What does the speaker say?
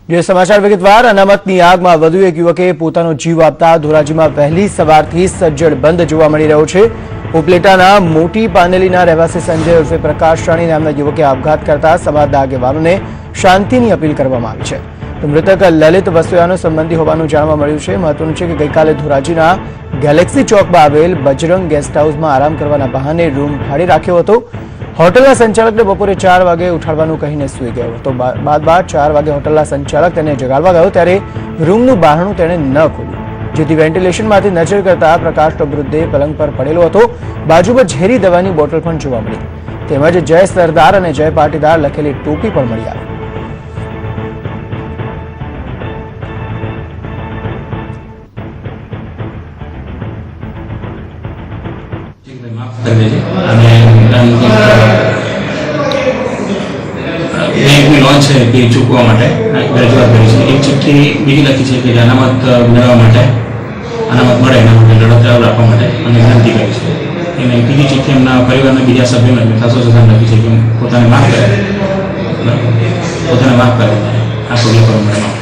જે સમાચાર વિગતવાર અનામતની આગમાં વધુ એક યુવકે પોતાનો જીવ આપતા ધોરાજીમાં વહેલી સવારથી સજ્જડ બંધ જોવા મળી રહ્યો છે। ઉપલેટાના મોટી પાનેલીના રહેવાસી સંજય ઉર્ફે પ્રકાશ રાણી નામના યુવકે આપઘાત કરતા સમાજના આગેવાનોને શાંતિની અપીલ કરવામાં આવી છે। તો મૃતક લલિત વસોયાનો સંબંધી હોવાનું જાણવા મળ્યું છે। મહત્વનું છે કે ગઈકાલે ધોરાજીના ગેલેક્સી ચોકમાં આવેલ બજરંગ ગેસ્ટ હાઉસમાં આરામ કરવાના બહાને રૂમ ભાડે રાખ્યો હતો। હોટલના સંચાલકને બપોરે 4 વાગે ઉઠાડવાનું કહીને સૂઈ ગયો હતો। બાદ 4 વાગે હોટલના સંચાલક તેને જગાડવા ગયો ત્યારે રૂમનું બારણું તેણે ન ખોલ્યું, જેથી વેન્ટિલેશનમાંથી નજર કરતા પ્રકાશનો મૃતદેહ પલંગ પર પડેલો હતો। બાજુમાં ઝેરી દવાની બોટલ પણ જોવા મળી, તેમજ જય સરદાર અને જય પાટીદાર લખેલી ટોપી પણ મળી આવી। બેંકની લોન છે તે ચૂકવવા માટે રજૂઆત કરી છે। એક ચિઠ્ઠી બીજી લખી છે કે અનામત મેળવવા માટે, અનામત મળે એના માટે લડત રાખવા માટે અને વિનંતી કરી છે। અને બીજી ચિઠ્ઠી એમના પરિવારના બીજા સભ્યોને એસોસિએશન લખી છે કે પોતાને માફ કરે આ પગલાં કરવા માટે।